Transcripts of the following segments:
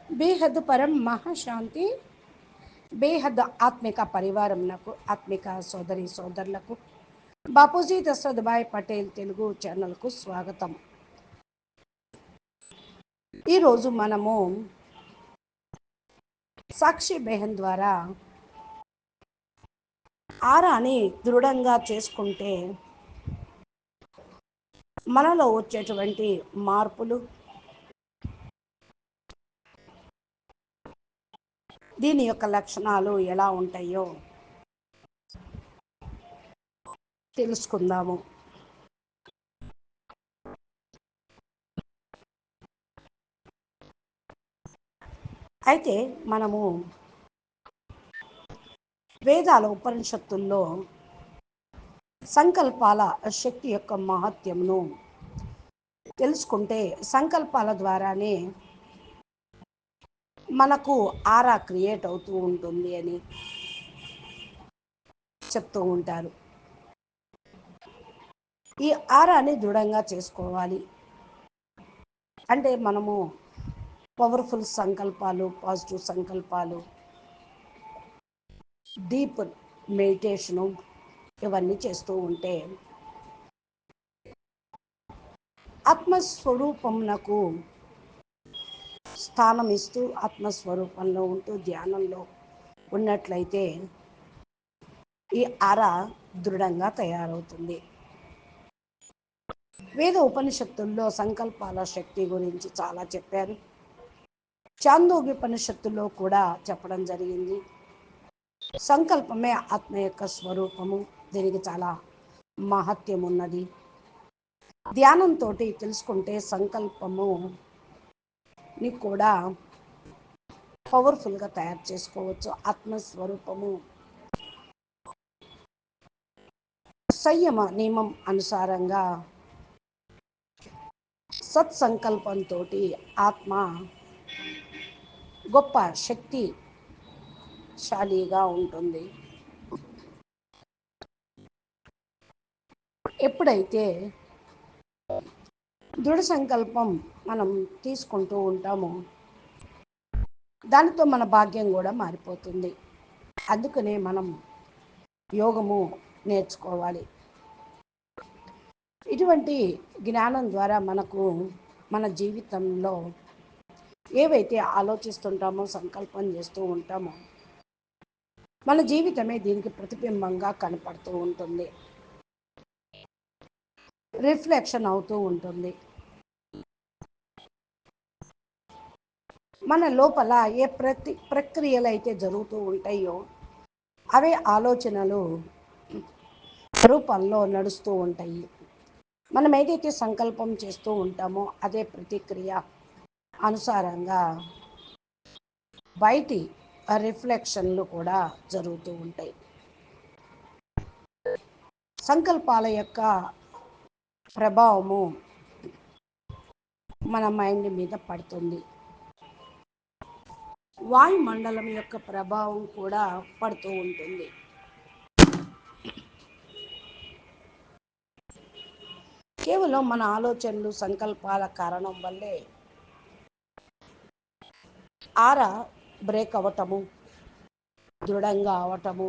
బేహద్ పరం మహాశాంతి. బేహద్ ఆత్మిక పరివారంకు, ఆత్మిక సోదరి సోదరులకు బాపూజీ దశరథభాయ్ పటేల్ తెలుగు ఛానల్కు స్వాగతం. ఈరోజు మనము సాక్షి బెహన్ ద్వారా ఆరాని దృఢంగా చేసుకుంటే మనలో వచ్చేటువంటి మార్పులు, దీని యొక్క లక్షణాలు ఎలా ఉంటాయో తెలుసుకుందాము. అయితే మనము వేదాల ఉపనిషత్తుల్లో సంకల్పాల శక్తి యొక్క మహత్యమును తెలుసుకుంటే, సంకల్పాల ద్వారానే మనకు ఆరా క్రియేట్ అవుతూ ఉంటుంది అని చెప్తూ ఉంటారు. ఈ ఆరాని దృఢంగా చేసుకోవాలి అంటే మనము పవర్ఫుల్ సంకల్పాలు, పాజిటివ్ సంకల్పాలు, డీప్ మెడిటేషను ఇవన్నీ చేస్తూ ఉంటే ఆత్మస్వరూపమునకు స్థానం ఇస్తూ ఆత్మస్వరూపంలో ఉంటూ ధ్యానంలో ఉన్నట్లయితే ఈ ఆరా దృఢంగా తయారవుతుంది. వేద ఉపనిషత్తుల్లో సంకల్పాల శక్తి గురించి చాలా చెప్పారు. చాందోగ్య ఉపనిషత్తుల్లో కూడా చెప్పడం జరిగింది. సంకల్పమే ఆత్మ యొక్క స్వరూపము, దీనికి చాలా మహత్యం ఉన్నది. ధ్యానంతో తెలుసుకుంటే సంకల్పముని కూడా పవర్ఫుల్గా తయారు చేసుకోవచ్చు. ఆత్మస్వరూపము సంయమ నియమం అనుసారంగా సత్సంకల్పంతో ఆత్మ గొప్ప శక్తిశాలిగా ఉంటుంది. ఎప్పుడైతే దృఢ సంకల్పం మనం తీసుకుంటూ ఉంటామో దానితో మన భాగ్యం కూడా మారిపోతుంది. అందుకనే మనం యోగము నేర్చుకోవాలి. ఇటువంటి జ్ఞానం ద్వారా మనకు మన జీవితంలో ఏవైతే ఆలోచిస్తుంటామో, సంకల్పం చేస్తూ ఉంటామో, మన జీవితమే దీనికి ప్రతిబింబంగా కనపడుతూ ఉంటుంది, రిఫ్లెక్షన్ అవుతూ ఉంటుంది. మన లోపల ఏ ప్రక్రియలు అయితే జరుగుతూ ఉంటాయో అవే ఆలోచనలు రూపంలో నడుస్తూ ఉంటాయి. మనం ఏదైతే సంకల్పం చేస్తూ ఉంటామో అదే ప్రతిక్రియ అనుసారంగా బయటి రిఫ్లెక్షన్లు కూడా జరుగుతూ ఉంటాయి. సంకల్పాల యొక్క ప్రభావము మన మైండ్ మీద పడుతుంది. వాయుమండలం యొక్క ప్రభావం కూడా పడుతూ ఉంటుంది. కేవలం మన ఆలోచనలు, సంకల్పాల కారణం వల్లే ఆరా బ్రేక్ అవ్వటము, దృఢంగా అవటము,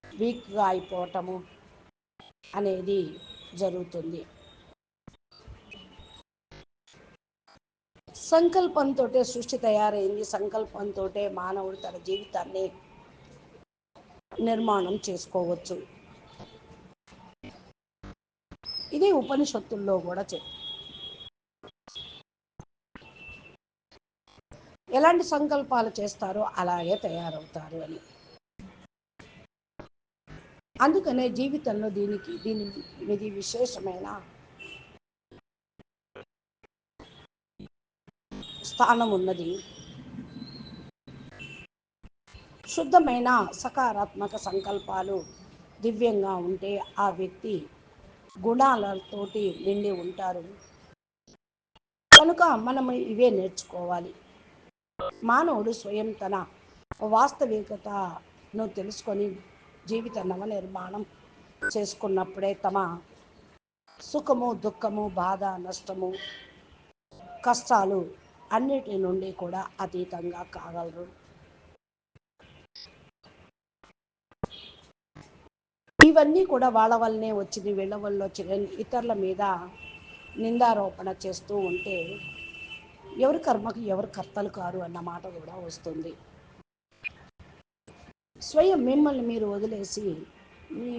వీక్గా అయిపోవటము అనేది జరుగుతుంది. సంకల్పంతో సృష్టి తయారైంది. సంకల్పంతో మానవుడు తన జీవితాన్ని నిర్మాణం చేసుకోవచ్చు. ఇది ఉపనిషత్తుల్లో కూడా ఎలాంటి సంకల్పాలు చేస్తారో అలాగే తయారవుతారు అని. అందుకనే జీవితంలో దీని విశేషమైన స్థానం ఉన్నది. శుద్ధమైన సకారాత్మక సంకల్పాలు దివ్యంగా ఉంటే ఆ వ్యక్తి గుణాలతోటి నిండి ఉంటారు. కనుక మనం ఇవే నేర్చుకోవాలి. మానవుడు స్వయం తన వాస్తవికతను తెలుసుకొని జీవిత నవనిర్మాణం చేసుకున్నప్పుడే తమ సుఖము, దుఃఖము, బాధ, నష్టము, కష్టాలు అన్నిటి నుండి కూడా అతీతంగా కాగలరు. ఇవన్నీ కూడా వాళ్ళ వల్లనే వచ్చింది, వీళ్ళ వల్ల వచ్చింది, ఇతరుల మీద నిందారోపణ చేస్తూ ఉంటే ఎవరి కర్మకు ఎవరు కర్తలు కారు అన్న మాట కూడా వస్తుంది. స్వయం మిమ్మల్ని మీరు వదిలేసి, మీ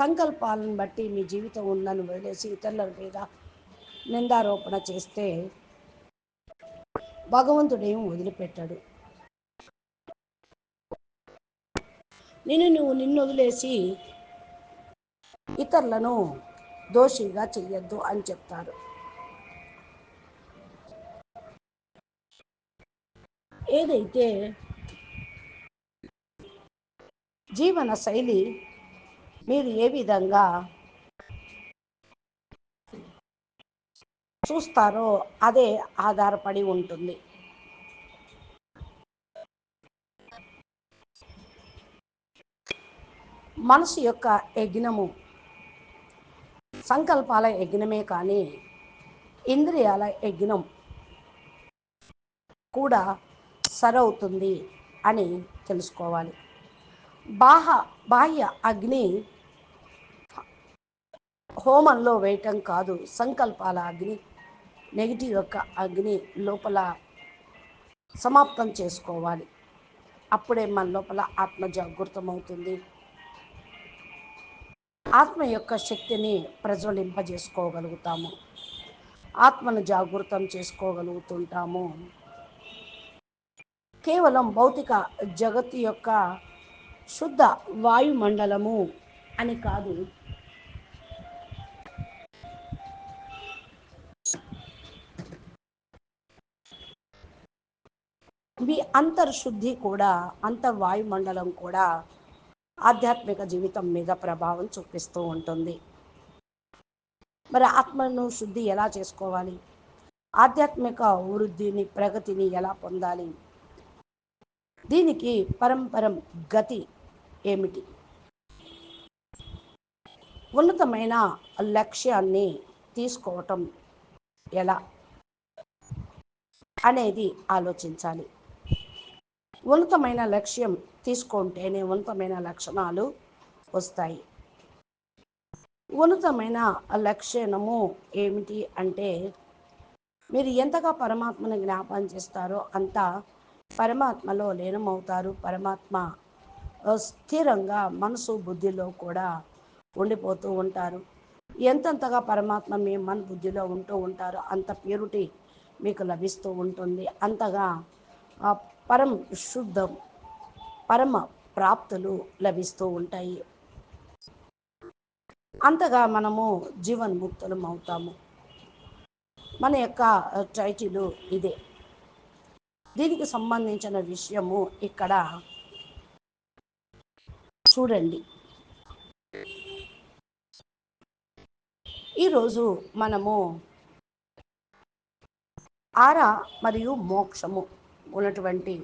సంకల్పాలను బట్టి మీ జీవితం ఉందని వదిలేసి ఇతరుల మీద నిందారోపణ చేస్తే భగవంతుడేం వదిలిపెట్టాడు. నువ్వు నిన్ను వదిలేసి ఇతరులను దోషిగా చెయ్యొద్దు అని చెప్తారు. ఏదైతే జీవన శైలి మీరు ఏ విధంగా చూస్తారో అదే ఆధారపడి ఉంటుంది. మనసు యొక్క యజ్ఞము సంకల్పాల యజ్ఞమే కానీ ఇంద్రియాల యజ్ఞం కూడా సరవుతుంది అని తెలుసుకోవాలి. బాహ్య అగ్ని హోమంలో వేయటం కాదు, సంకల్పాల అగ్ని, నెగిటివ్ యొక్క అగ్ని లోపల సమాప్తం చేసుకోవాలి. అప్పుడే మన లోపల ఆత్మ జాగృతమవుతుంది. ఆత్మ యొక్క శక్తిని ప్రజ్వలింపజేసుకోగలుగుతాము, ఆత్మను జాగృతం చేసుకోగలుగుతుంటాము. కేవలం భౌతిక జగత్తు యొక్క శుద్ధ వాయుమండలము అని కాదు, మీ అంతర్శుద్ధి కూడా, అంతర్వాయుమండలం కూడా ఆధ్యాత్మిక జీవితం మీద ప్రభావం చూపిస్తూ ఉంటుంది. మరి ఆత్మను శుద్ధి ఎలా చేసుకోవాలి? ఆధ్యాత్మిక వృద్ధిని, ప్రగతిని ఎలా పొందాలి? దీనికి పరంపరం గతి ఏమిటి? ఉన్నతమైన లక్ష్యాన్ని తీసుకోవటం ఎలా అనేది ఆలోచించాలి. ఉన్నతమైన లక్ష్యం తీసుకుంటేనే ఉన్నతమైన లక్షణాలు వస్తాయి. ఉన్నతమైన లక్షణము ఏమిటి అంటే, మీరు ఎంతగా పరమాత్మను జ్ఞాపకం చేస్తారో అంత పరమాత్మలో లీనమవుతారు. పరమాత్మ స్థిరంగా మనసు బుద్ధిలో కూడా ఉండిపోతూ ఉంటారు. ఎంతగా పరమాత్మ మీ మన బుద్ధిలో ఉంటూ ఉంటారో అంత ప్యూరిటీ మీకు లభిస్తూ ఉంటుంది. అంతగా పరం శుద్ధం, పరమ ప్రాప్తులు లభిస్తూ ఉంటాయి. అంతగా మనము జీవన్ముక్తులం అవుతాము. మన యొక్క టైటిల్ ఇదే. దీనికి సంబంధించిన విషయము ఇక్కడ చూడండి. ఈరోజు మనము ఆరా మరియు మోక్షము ఉన్నటువంటి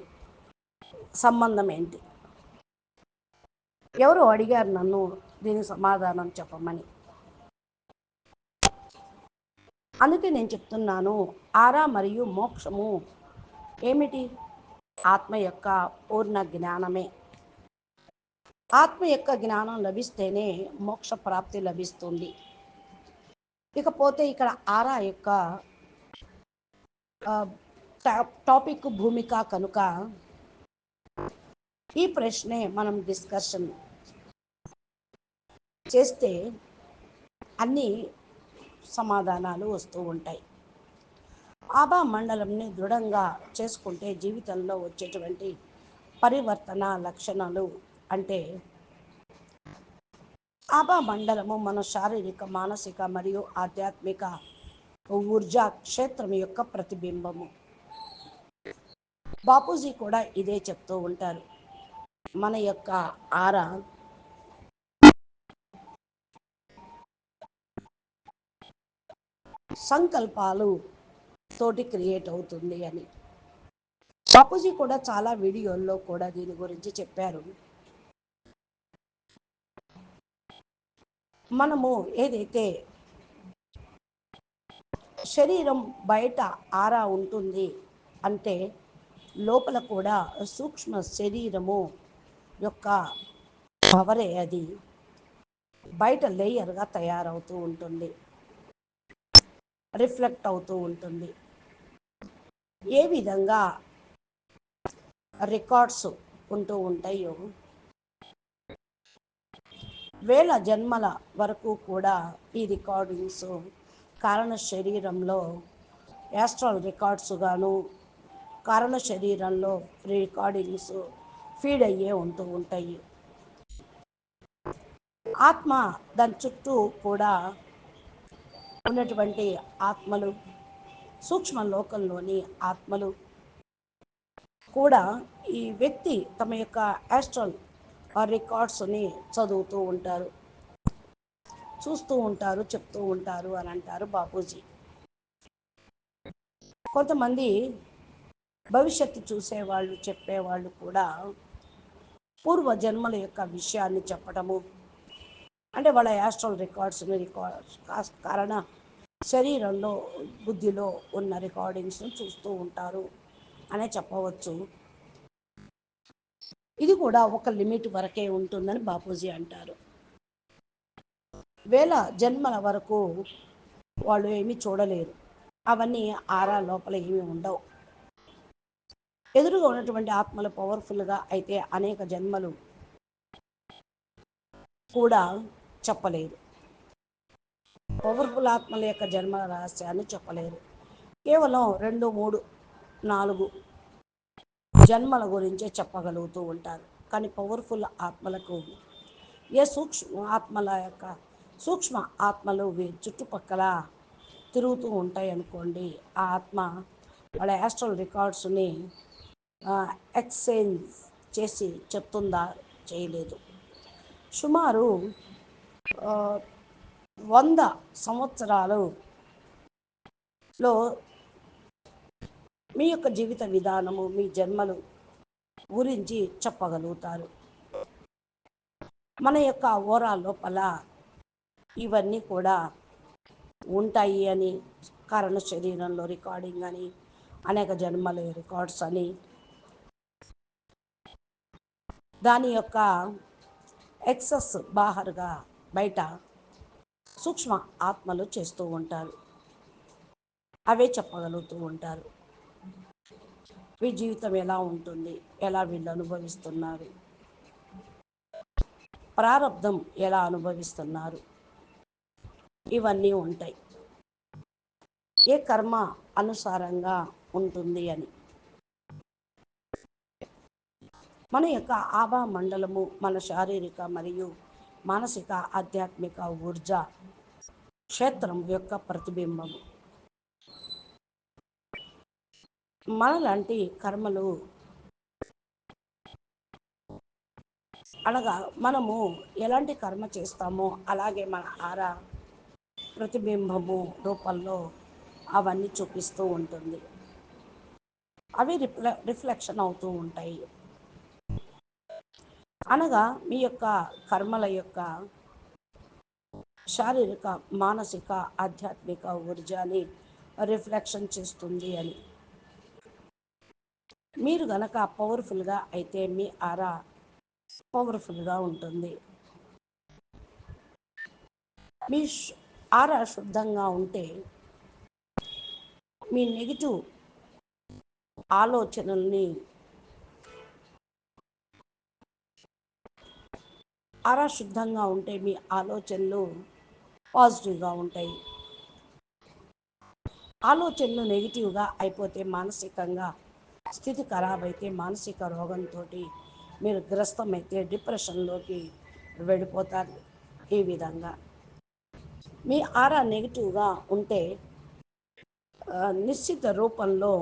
సంబంధం ఏంటి? ఎవరో అడిగారు నన్ను దీనికి సమాధానం చెప్పమని. అందుకే నేను చెప్తున్నాను, ఆరా మరియు మోక్షము ఏమిటి? ఆత్మ యొక్క పూర్ణ జ్ఞానమే. ఆత్మ యొక్క జ్ఞానం లభిస్తేనే మోక్ష ప్రాప్తి లభిస్తుంది. ఇకపోతే ఇక్కడ ఆరా యొక్క టాపిక్ భూమిక కనుక ఈ ప్రశ్నే మనం డిస్కషన్ చేస్తే అన్ని సమాధానాలు వస్తూ ఉంటాయి. ఆభా మండలంని దృఢంగా చేసుకుంటే జీవితంలో వచ్చేటువంటి పరివర్తన లక్షణాలు అంటే, ఆభా మండలము మన శారీరక, మానసిక మరియు ఆధ్యాత్మిక ఊర్జా క్షేత్రం యొక్క ప్రతిబింబము. బాపూజీ కూడా ఇదే చెప్తూ ఉంటారు. మన యొక్క ఆరా సంకల్పాలు తోటి క్రియేట్ అవుతుంది అని. బాపూజీ కూడా చాలా వీడియోల్లో కూడా దీని గురించి చెప్పారు. మనము ఏదైతే శరీరం బయట ఆరా ఉంటుంది అంటే లోపల కూడా సూక్ష్మ శరీరము యొక్క పవరే అది బయట లేయర్గా తయారవుతూ ఉంటుంది, రిఫ్లెక్ట్ అవుతూ ఉంటుంది. ఏ విధంగా రికార్డ్స్ ఉంటూ ఉంటాయో వేల జన్మల వరకు కూడా ఈ రికార్డింగ్స్ కారణ శరీరంలో యాస్ట్రల్ రికార్డ్స్ గాను కారణ శరీరంలో రికార్డింగ్స్ ఫీడ్ అయ్యే ఉంటూ ఉంటాయి. ఆత్మ దాని చుట్టూ కూడా ఉన్నటువంటి ఆత్మలు, సూక్ష్మ లోకంలోని ఆత్మలు కూడా ఈ వ్యక్తి తమ యొక్క యాస్ట్రల్ రికార్డ్స్ని చదువుతూ ఉంటారు, చూస్తూ ఉంటారు, చెప్తూ ఉంటారు అని అంటారు బాపూజీ. కొంతమంది భవిష్యత్తు చూసేవాళ్ళు, చెప్పేవాళ్ళు కూడా పూర్వ జన్మల యొక్క విషయాన్ని చెప్పటము, అంటే వాళ్ళ యాస్ట్రల్ రికార్డ్స్ని కారణ శరీరంలో బుద్ధిలో ఉన్న రికార్డింగ్స్ను చూస్తూ ఉంటారు అనే చెప్పవచ్చు. ఇది కూడా ఒక లిమిట్ వరకే ఉంటుందని బాపూజీ అంటారు. వేల జన్మల వరకు వాళ్ళు ఏమీ చూడలేరు, అవన్నీ ఆరా లోపల ఏమీ ఉండవు. ఎదురుగా ఉన్నటువంటి ఆత్మలు పవర్ఫుల్గా అయితే అనేక జన్మలు కూడా చెప్పలేరు, పవర్ఫుల్ ఆత్మల యొక్క జన్మ రహస్యాన్ని చెప్పలేరు. కేవలం 2, 3, 4 జన్మల గురించే చెప్పగలుగుతూ ఉంటారు. కానీ పవర్ఫుల్ ఆత్మలకు ఏ సూక్ష్మ ఆత్మల యొక్క సూక్ష్మ ఆత్మలు చుట్టుపక్కల తిరుగుతూ ఉంటాయి అనుకోండి, ఆ ఆత్మ వాళ్ళ యాస్ట్రల్ రికార్డ్స్ని ఎక్స్చేంజ్ చేసి చెప్తుందా, చేయలేదు. సుమారు 100 సంవత్సరాలలో మీ యొక్క జీవిత విధానము, మీ జన్మలు గురించి చెప్పగలుగుతారు. మన యొక్క ఓరా లోపల ఇవన్నీ కూడా ఉంటాయి అని, కారణ శరీరంలో రికార్డింగ్ అని, అనేక జన్మల రికార్డ్స్ అని, దాని యొక్క ఎక్సెస్ బాహరుగా బయట సూక్ష్మ ఆత్మలు చేస్తూ ఉంటారు, అవే చెప్పగలుగుతూ ఉంటారు. వీళ్ళ జీవితం ఎలా ఉంటుంది, ఎలా వీళ్ళు అనుభవిస్తున్నారు, ప్రారంధం ఎలా అనుభవిస్తున్నారు, ఇవన్నీ ఉంటాయి. ఏ కర్మ అనుసారంగా ఉంటుంది అని. మన యొక్క ఆభా మండలము మన శారీరక మరియు మానసిక ఆధ్యాత్మిక ఊర్జ క్షేత్రం యొక్క ప్రతిబింబము. మనలాంటి కర్మలు అనగా మనము ఎలాంటి కర్మ చేస్తామో అలాగే మన ఆరా ప్రతిబింబము రూపంలో అవన్నీ చూపిస్తూ ఉంటుంది, అవి రిఫ్లెక్షన్ అవుతూ ఉంటాయి. అనగా మీ యొక్క కర్మల యొక్క శారీరక మానసిక ఆధ్యాత్మిక ఊర్జాని రిఫ్లెక్షన్ చేస్తుంది అని. మీరు గనక పవర్ఫుల్గా అయితే మీ ఆరా పవర్ఫుల్గా ఉంటుంది. మీ ఆరా శుద్ధంగా ఉంటే మీ నెగిటివ్ ఆలోచనల్ని ఆరా శుద్ధంగా ఉంటే మీ ఆలోచనలు పాజిటివ్గా ఉంటాయి. ఆలోచనలు నెగిటివ్గా అయిపోతే మానసికంగా స్థితి ఖరాబ్ అయితే మానసిక రోగంతో మీరు గ్రస్తమైతే డిప్రెషన్లోకి వెళ్ళిపోతారు. ఈ విధంగా మీ ఆరా నెగిటివ్గా ఉంటే నిశ్చిత రూపంలో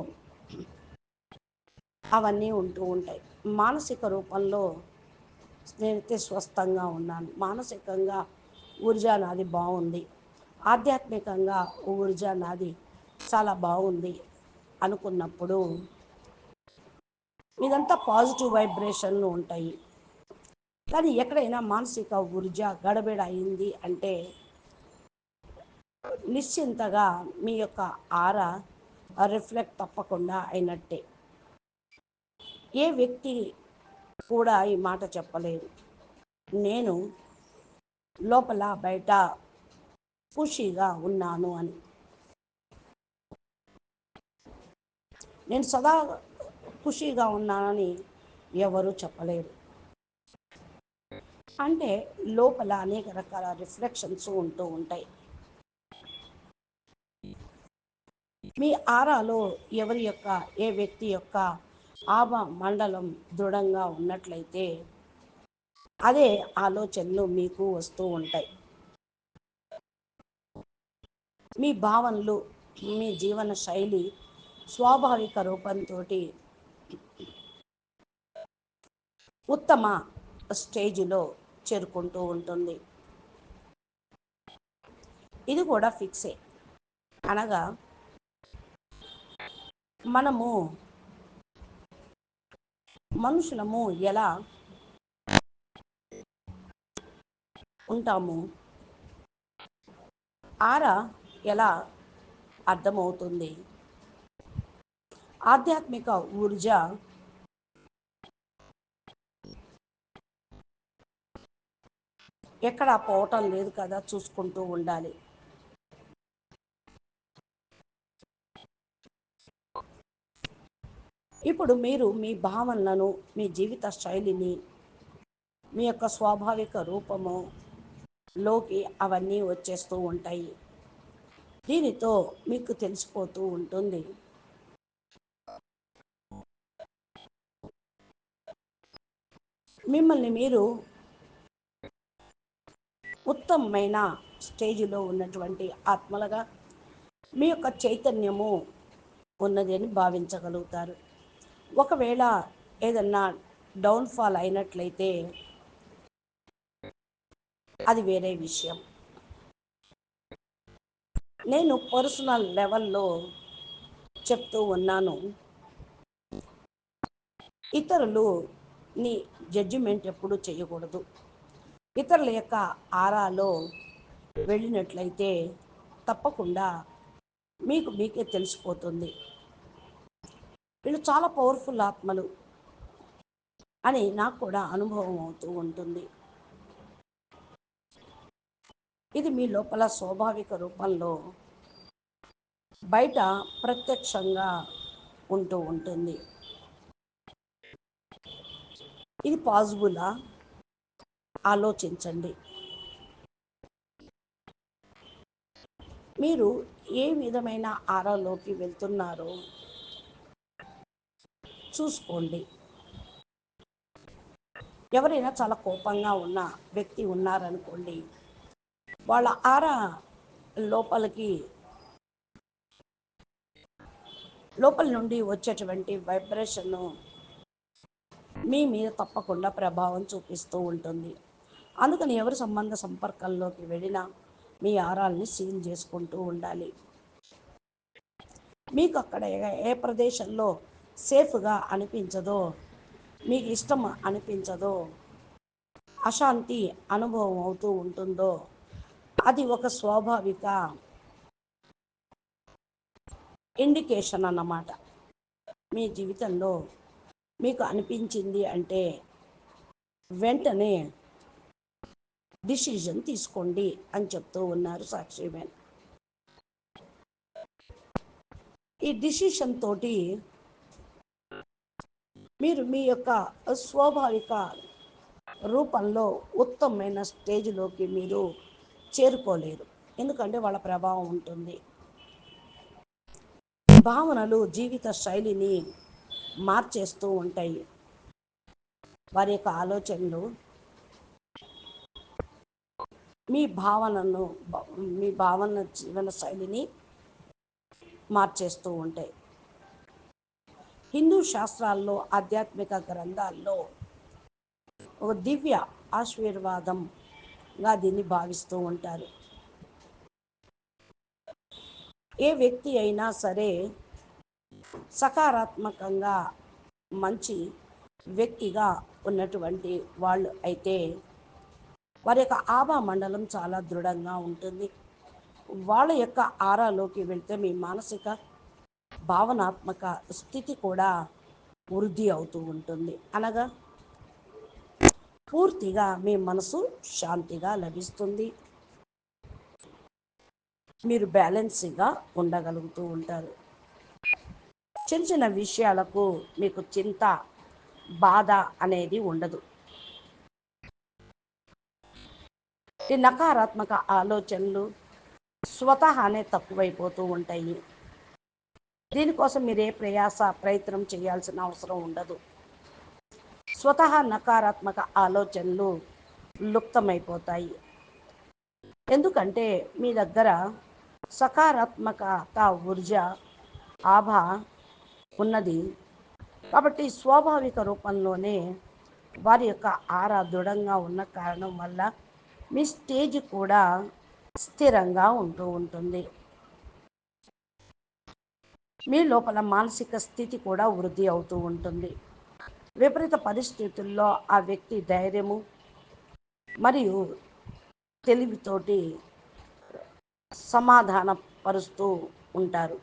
అవన్నీ ఉంటూ ఉంటాయి. మానసిక రూపంలో నేనైతే స్వస్థంగా ఉన్నాను, మానసికంగా ఊర్జా నాది బాగుంది, ఆధ్యాత్మికంగా ఊర్జా నాది చాలా బాగుంది అనుకున్నప్పుడు ఇదంతా పాజిటివ్ వైబ్రేషన్లు ఉంటాయి. కానీ ఎక్కడైనా మానసిక ఊర్జ గడబిడ అయింది అంటే నిశ్చింతగా మీ యొక్క ఆరా రిఫ్లెక్ట్ తప్పకుండా అయినట్టే. ఏ వ్యక్తి కూడా ఈ మాట చెప్పలేరు, నేను లోపల బయట ఖుషీగా ఉన్నాను అని. నేను సదా ఖుషీగా ఉన్నానని ఎవరు చెప్పలేరు. అంటే లోపల అనేక రకాల రిఫ్లెక్షన్స్ ఉంటూ ఉంటాయి. మీ ఆరాలో ఎవరి యొక్క, ఏ వ్యక్తి యొక్క ఆభ మండలం దృఢంగా ఉన్నట్లయితే అదే ఆలోచనలు మీకు వస్తూ ఉంటాయి. మీ భావనలు, మీ జీవన శైలి స్వాభావిక రూపంతో ఉత్తమ స్టేజిలో చేరుకుంటూ ఉంటుంది. ఇది కూడా ఫిక్సే. అనగా మనము మనుషులము ఎలా ఉంటాము, ఆరా ఎలా అర్థమవుతుంది, ఆధ్యాత్మిక ఊర్జ ఎక్కడ పోవటం లేదు కదా, చూసుకుంటూ ఉండాలి. ఇప్పుడు మీరు మీ భావనలను, మీ జీవిత శైలిని, మీ యొక్క స్వాభావిక రూపము లోకి అవన్నీ వచ్చేస్తూ ఉంటాయి. దీనితో మీకు తెలిసిపోతూ ఉంటుంది. మిమ్మల్ని మీరు ఉత్తమమైన స్టేజిలో ఉన్నటువంటి ఆత్మలుగా, మీ యొక్క చైతన్యము ఉన్నది అని భావించగలుగుతారు. ఒకవేళ ఏదన్నా డౌన్ఫాల్ అయినట్లయితే అది వేరే విషయం. నేను పర్సనల్ లెవెల్లో చెప్తూ ఉన్నాను, ఇతరులని జడ్జిమెంట్ ఎప్పుడూ చేయకూడదు. ఇతరుల యొక్క ఆరాలో వెళ్ళినట్లయితే తప్పకుండా మీకు మీకే తెలిసిపోతుంది, వీళ్ళు చాలా పవర్ఫుల్ ఆత్మలు అని నాకు కూడా అనుభవం అవుతూ ఉంటుంది. ఇది మీ లోపల స్వాభావిక రూపంలో బయట ప్రత్యక్షంగా ఉంటూ ఉంటుంది. ఇది పాసిబులా? ఆలోచించండి. మీరు ఏ విధమైన ఆరాలోకి వెళ్తున్నారో చూసుకోండి. ఎవరైనా చాలా కోపంగా ఉన్న వ్యక్తి ఉన్నారనుకోండి, వాళ్ళ ఆరా లోపలికి, లోపల నుండి వచ్చేటువంటి వైబ్రేషను మీ మీద తప్పకుండా ప్రభావం చూపిస్తూ ఉంటుంది. అందుకని ఎవరి సంబంధ సంపర్కంలోకి వెళ్ళినా మీ ఆరాల్ని సీల్ చేసుకుంటూ ఉండాలి. మీకు అక్కడ ఏ ప్రదేశంలో సేఫ్గా అనిపించదో, మీకు ఇష్టం అనిపించదో, అశాంతి అనుభవం అవుతూ ఉంటుందో, అది ఒక స్వాభావిక ఇండికేషన్ అన్నమాట. మీ జీవితంలో మీకు అనిపించింది అంటే వెంటనే డిసిజన్ తీసుకోండి అని చెప్తూ ఉన్నారు సాక్షిమేన్. ఈ డిసిషన్ తోటి మీరు మీ యొక్క స్వాభావిక రూపంలో ఉత్తమమైన స్టేజ్లోకి మీరు చేరుకోలేరు, ఎందుకంటే వాళ్ళ ప్రభావం ఉంటుంది. భావనలు జీవిత శైలిని మార్చేస్తూ ఉంటాయి. వారి యొక్క ఆలోచనలు మీ భావనను, మీ భావన జీవన శైలిని మార్చేస్తూ ఉంటాయి. హిందూ శాస్త్రాల్లో, ఆధ్యాత్మిక గ్రంథాల్లో ఒక దివ్య ఆశీర్వాదంగా దీన్ని భావిస్తూ ఉంటారు. ఏ వ్యక్తి అయినా సరే సకారాత్మకంగా మంచి వ్యక్తిగా ఉన్నటువంటి వాళ్ళు అయితే వారి యొక్క ఆభా మండలం చాలా దృఢంగా ఉంటుంది. వాళ్ళ యొక్క ఆరాలోకి వెళ్తే మీ మానసిక భావనాత్మక స్థితి కూడా వృద్ధి అవుతూ ఉంటుంది. అనగా పూర్తిగా మీ మనసు శాంతిగా లభిస్తుంది. మీరు బ్యాలెన్స్గా ఉండగలుగుతూ ఉంటారు. చిన్న చిన్న విషయాలకు మీకు చింత, బాధ అనేది ఉండదు. ఈ నకారాత్మక ఆలోచనలు స్వతహానే తక్కువైపోతూ ఉంటాయి. దీనికోసం మీరు ఏ ప్రయత్నం చేయాల్సిన అవసరం ఉండదు. స్వతహా నకారాత్మక ఆలోచనలు లుప్తమైపోతాయి. ఎందుకంటే మీ దగ్గర సకారాత్మకత ఊర్జ ఆభా ఉన్నది. కాబట్టి స్వాభావిక రూపంలోనే వారి యొక్క ఆరా దృఢంగా ఉన్న కారణం వల్ల మీ స్టేజ్ కూడా స్థిరంగా ఉంటూ ఉంటుంది. మీ లోపల మానసిక స్థితి కూడా వృద్ధి అవుతూ ఉంటుంది. విపరీత పరిస్థితుల్లో ఆ వ్యక్తి ధైర్యము మరియు తెలివితోటి సమాధాన పరుస్తూ ఉంటారు.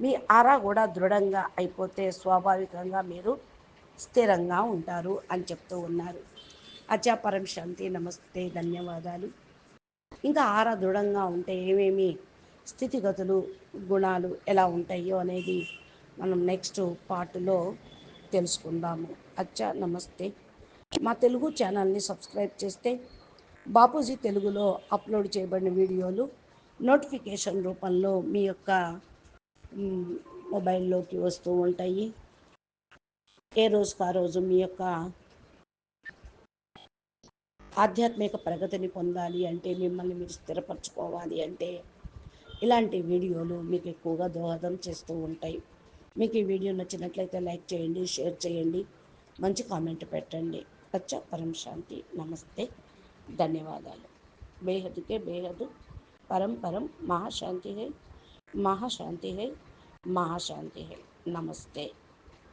మీ ఆరా కూడా దృఢంగా అయిపోతే స్వాభావికంగా మీరు స్థిరంగా ఉంటారు అని చెప్తూ ఉన్నారు. అచ్చా, పరం శాంతి, నమస్తే, ధన్యవాదాలు. ఇంకా ఆరా దృఢంగా ఉంటే ఏమేమి స్థితిగతులు, గుణాలు ఎలా ఉంటాయో అనేది మనం నెక్స్ట్ పార్ట్లో తెలుసుకుందాము. అచ్చా, నమస్తే. మా తెలుగు ఛానల్ని సబ్స్క్రైబ్ చేస్తే బాపూజీ తెలుగులో అప్లోడ్ చేయబడిన వీడియోలు నోటిఫికేషన్ రూపంలో మీ యొక్క మొబైల్లోకి వస్తూ ఉంటాయి. ఏ రోజుకు ఆ రోజు మీ యొక్క ఆధ్యాత్మిక ప్రగతిని పొందాలి అంటే, మిమ్మల్ని మీరు స్థిరపరచుకోవాలి అంటే ఇలాంటి వీడియోలు మీకు ఎక్కువగా దోహదం చేస్తూ ఉంటాయి. మీకు ఈ వీడియో నచ్చినట్లయితే లైక్ చేయండి, షేర్ చేయండి, మంచి కామెంట్ పెట్టండి. అచ్చా, పరం శాంతి, నమస్తే, ధన్యవాదాలు. బేహద్కే బేహద్, పరం పరం, మహాశాంతి హై, మహాశాంతి హై, మహాశాంతి హై. నమస్తే.